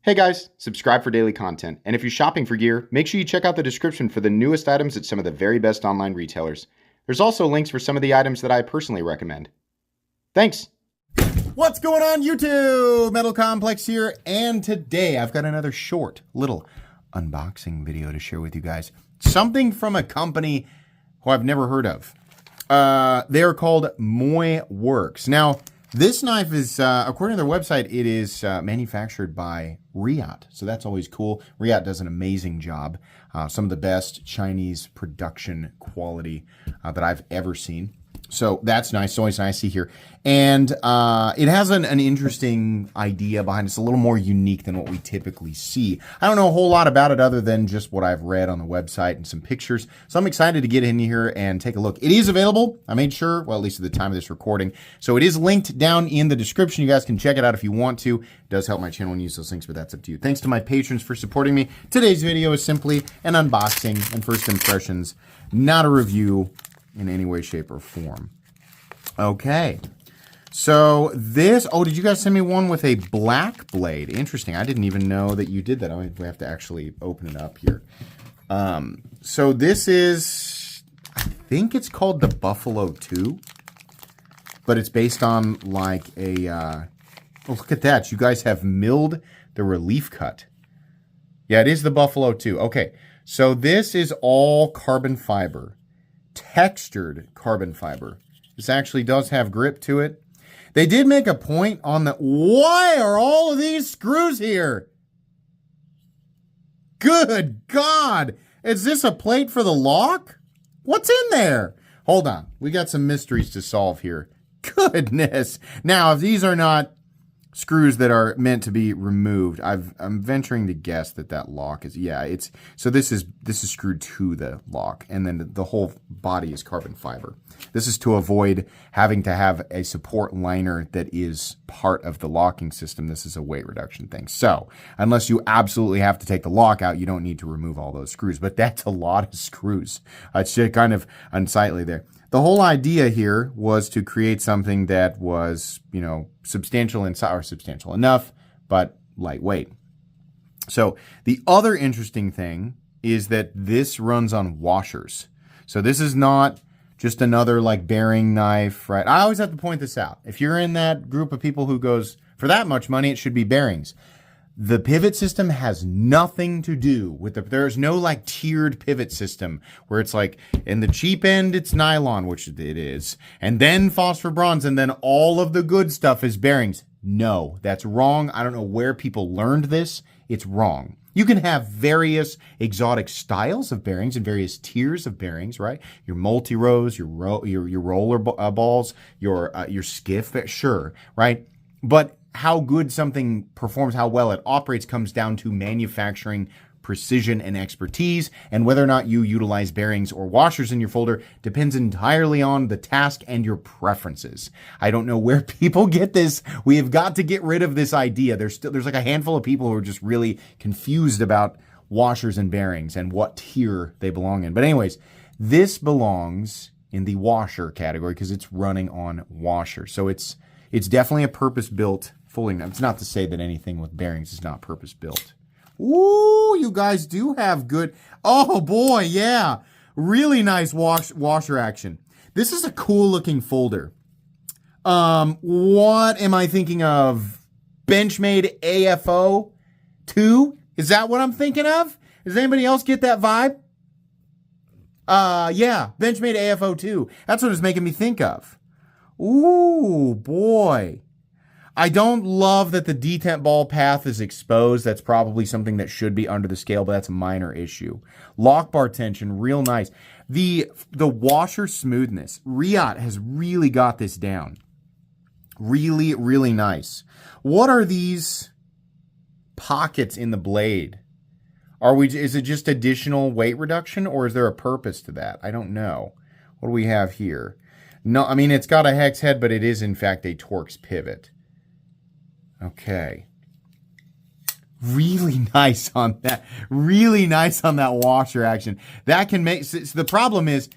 Hey guys, subscribe for daily content, and if you're shopping for gear, make sure you check out the description for the newest items at some of the very best online retailers. There's also links for some of the items that I personally recommend. Thanks! What's going on YouTube? Metal Complex here, and today I've got another short little unboxing video to share with you guys. Something from a company who I've never heard of. They're called Moyeworks. Now, this knife is, according to their website, it is manufactured by Riyadh. So that's always cool. Riyadh does an amazing job. Some of the best Chinese production quality that I've ever seen. So that's nice. It's always nice to see here. And it has an interesting idea behind it. It's a little more unique than what we typically see. I don't know a whole lot about it other than just what I've read on the website and some pictures. So I'm excited to get in here and take a look. It is available. I made sure, well, at least at the time of this recording. So it is linked down in the description. You guys can check it out if you want to. It does help my channel and use those links, but that's up to you. Thanks to my patrons for supporting me. Today's video is simply an unboxing and first impressions, not a review in any way, shape, or form. Okay. So this, oh, did you guys send me one with a black blade? Interesting. I didn't even know that you did that. We have to actually open it up here. So this is, I think it's called the Buffalo 2, but it's based on like a, oh, look at that. You guys have milled the relief cut. Yeah, it is the Buffalo 2. Okay. So this is all carbon fiber. Textured carbon fiber. This actually does have grip to it. They did make a point on the... Why are all of these screws here? Good God! Is this a plate for the lock? What's in there? Hold on. We got some mysteries to solve here. Goodness. Now, if these are not screws that are meant to be removed, I'm venturing to guess that that lock is, yeah, it's, so this is screwed to the lock, and then the whole body is carbon fiber. This is to avoid having to have a support liner that is part of the locking system. This is a weight reduction thing. So unless you absolutely have to take the lock out, you don't need to remove all those screws, but that's a lot of screws. It's just kind of unsightly there. The whole idea here was to create something that was, you know, substantial inside, or substantial enough, but lightweight. So the other interesting thing is that this runs on washers. So this is not just another like bearing knife, right? I always have to point this out. If you're in that group of people who goes, for that much money, it should be bearings. The pivot system has nothing to do with there's no like tiered pivot system where it's like in the cheap end, it's nylon, which it is, and then phosphor bronze, and then all of the good stuff is bearings. No, that's wrong. I don't know where people learned this. It's wrong. You can have various exotic styles of bearings and various tiers of bearings, right? Your multi-rows, your roller balls, your skiff, sure, right? But how good something performs, how well it operates, comes down to manufacturing precision and expertise, and whether or not you utilize bearings or washers in your folder depends entirely on the task and your preferences. I don't know where people get this. We have got to get rid of this idea. There's like a handful of people who are just really confused about washers and bearings and what tier they belong in. But anyways, this belongs in the washer category because it's running on washer. So it's definitely a purpose-built fully. It's not to say that anything with bearings is not purpose-built. Ooh, you guys do have good... Oh, boy, yeah. Really nice washer action. This is a cool-looking folder. What am I thinking of? Benchmade AFO 2? Is that what I'm thinking of? Does anybody else get that vibe? Yeah, Benchmade AFO 2. That's what it's making me think of. Ooh, boy. I don't love that the detent ball path is exposed. That's probably something that should be under the scale, but that's a minor issue. Lock bar tension, real nice. The washer smoothness. Riyadh has really got this down. Really, really nice. What are these pockets in the blade? Is it just additional weight reduction, or is there a purpose to that? I don't know. What do we have here? No, I mean, it's got a hex head, but it is in fact a Torx pivot. Okay. Really nice on that. Really nice on that washer action. That can make... So the problem is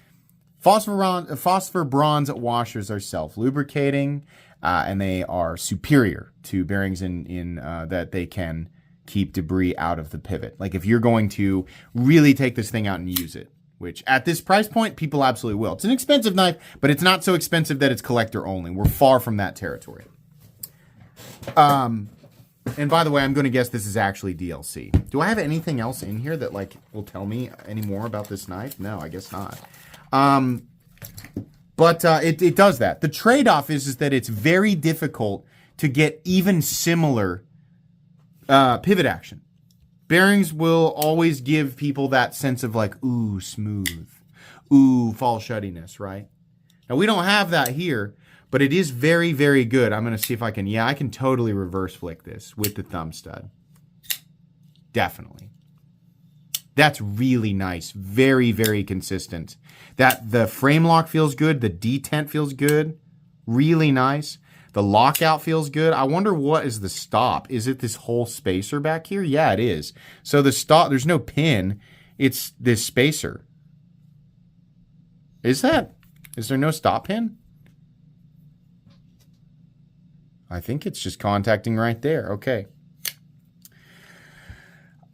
phosphor bronze washers are self-lubricating, and they are superior to bearings in that they can keep debris out of the pivot. Like if you're going to really take this thing out and use it, which at this price point, people absolutely will. It's an expensive knife, but it's not so expensive that it's collector only. We're far from that territory. And by the way, I'm going to guess this is actually DLC. Do I have anything else in here that like will tell me any more about this knife? No, I guess not. But it does that. The trade-off is that it's very difficult to get even similar pivot action. Bearings will always give people that sense of like, ooh, smooth, ooh, fall shuttiness, right? Now, we don't have that here, but it is very, very good. I'm going to see if I can, I can totally reverse flick this with the thumb stud. Definitely. That's really nice. Very, very consistent. The frame lock feels good. The detent feels good. Really nice. The lockout feels good. I wonder what is the stop. Is it this whole spacer back here? Yeah, it is. So the stop, there's no pin. It's this spacer. Is there no stop pin? I think it's just contacting right there. Okay.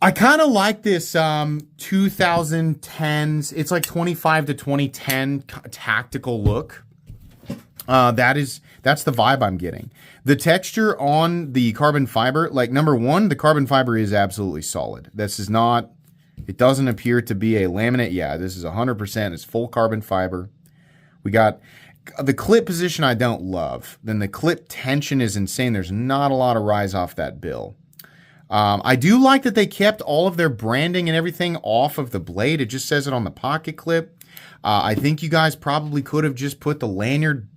I kind of like this 2010s. It's like 25 to 2010 tactical look. That's the vibe I'm getting. The texture on the carbon fiber, like number one, the carbon fiber is absolutely solid. This is not, it doesn't appear to be a laminate. Yeah, this is 100%. It's full carbon fiber. We got the clip position I don't love. Then the clip tension is insane. There's not a lot of rise off that bill. I do like that they kept all of their branding and everything off of the blade. It just says it on the pocket clip. I think you guys probably could have just put the lanyard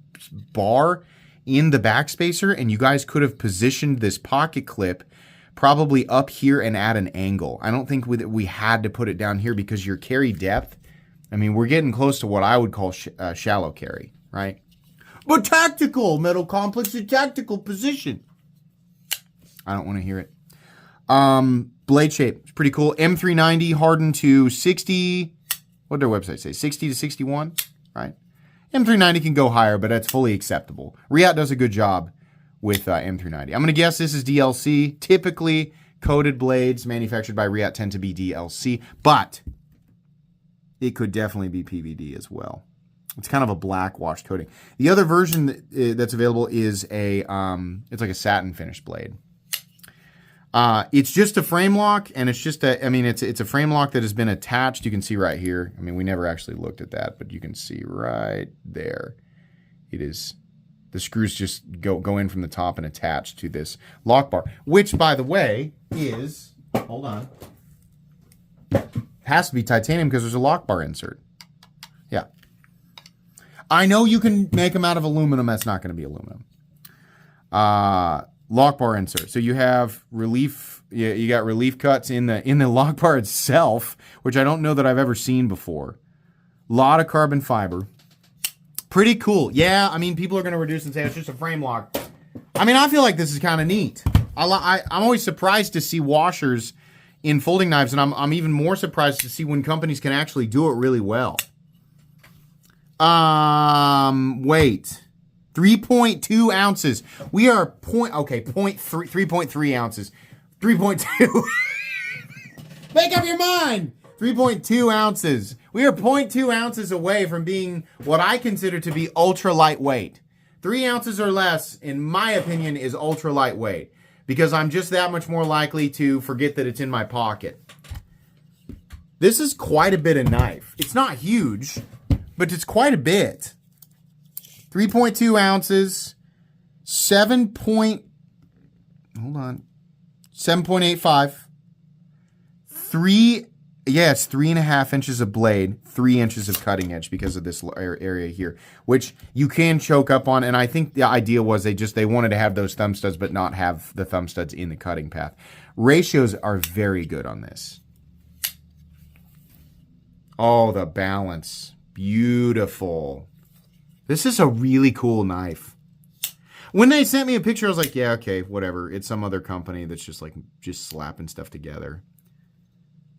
bar in the backspacer and you guys could have positioned this pocket clip probably up here and at an angle. I don't think we had to put it down here because your carry depth, I mean, we're getting close to what I would call shallow carry, right? But tactical, metal complex, a tactical position. I don't want to hear it. Blade shape, it's pretty cool. M390 hardened to 60, what did their website say? 60 to 61, right? M390 can go higher, but that's fully acceptable. Riat does a good job with M390. I'm going to guess this is DLC. Typically, coated blades manufactured by Riat tend to be DLC, but it could definitely be PVD as well. It's kind of a black wash coating. The other version that's available is it's like a satin finish blade. It's just a frame lock, and it's just it's a frame lock that has been attached. You can see right here. I mean, we never actually looked at that, but you can see right there. It is, the screws just go in from the top and attach to this lock bar, which, by the way, is, hold on, has to be titanium because there's a lock bar insert. Yeah. I know you can make them out of aluminum. That's not going to be aluminum. Lock bar insert. So you have relief. You got relief cuts in the lock bar itself, which I don't know that I've ever seen before. A lot of carbon fiber. Pretty cool. Yeah, I mean, people are going to reduce and say it's just a frame lock. I mean, I feel like this is kind of neat. I'm always surprised to see washers in folding knives, and I'm even more surprised to see when companies can actually do it really well. Wait. 3.2 ounces. We are 3.3 ounces. 3.2. Make up your mind. 3.2 ounces. We are 0.2 ounces away from being what I consider to be ultra lightweight. 3 ounces or less, in my opinion, is ultra lightweight because I'm just that much more likely to forget that it's in my pocket. This is quite a bit of knife. It's not huge, but it's quite a bit. 3.2 ounces, 7.85, 3.5 inches of blade, 3 inches of cutting edge because of this area here, which you can choke up on. And I think the idea was they wanted to have those thumb studs, but not have the thumb studs in the cutting path. Ratios are very good on this. Oh, the balance. Beautiful. This is a really cool knife. When they sent me a picture, I was like, yeah, okay, whatever. It's some other company that's just slapping stuff together.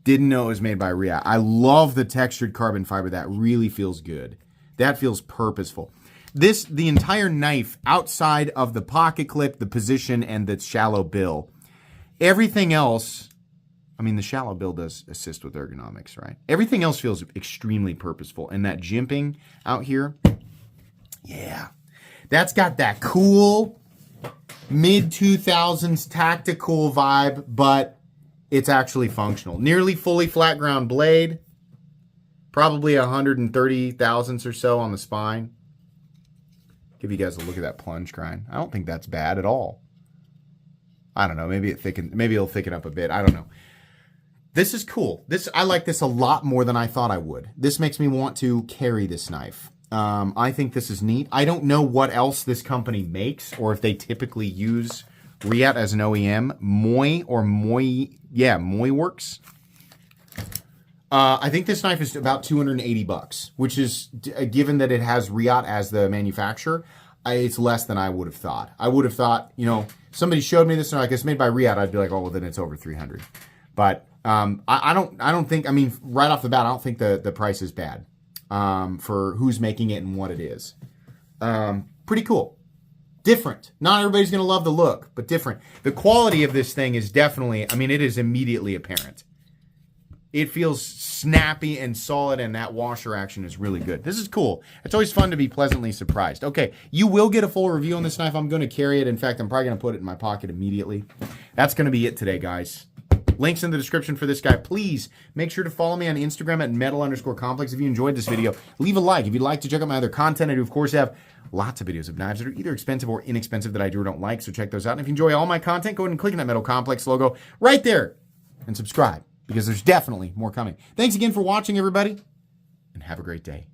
Didn't know it was made by Riat. I love the textured carbon fiber. That really feels good. That feels purposeful. The entire knife outside of the pocket clip, the position, and the shallow bill Everything else, I mean, the shallow build does assist with ergonomics, right? Everything else feels extremely purposeful. And that jimping out here, yeah, that's got that cool mid-2000s tactical vibe, but it's actually functional. Nearly fully flat ground blade, probably 130 thousandths or so on the spine. Give you guys a look at that plunge grind. I don't think that's bad at all. I don't know. Maybe it'll thicken up a bit. I don't know. This is cool. I like this a lot more than I thought I would. This makes me want to carry this knife. I think this is neat. I don't know what else this company makes, or if they typically use Riat as an OEM. Moyeworks. I think this knife is about $280, which is, given that it has Riat as the manufacturer, it's less than I would have thought. I would have thought, somebody showed me this and like, it's made by Riat, I'd be like, oh, well, then it's over 300. But I don't think, right off the bat, I don't think the price is bad for who's making it and what it is. Pretty cool. Different. Not everybody's going to love the look, but different. The quality of this thing is definitely, it is immediately apparent. It feels snappy and solid, and that washer action is really good. This is cool. It's always fun to be pleasantly surprised. Okay, you will get a full review on this knife. I'm going to carry it. In fact, I'm probably going to put it in my pocket immediately. That's going to be it today, guys. Links in the description for this guy. Please make sure to follow me on Instagram at metal_complex. If you enjoyed this video, leave a like. If you'd like to check out my other content, I do, of course, have lots of videos of knives that are either expensive or inexpensive that I do or don't like, so check those out. And if you enjoy all my content, go ahead and click on that Metal Complex logo right there and subscribe, because there's definitely more coming. Thanks again for watching, everybody, and have a great day.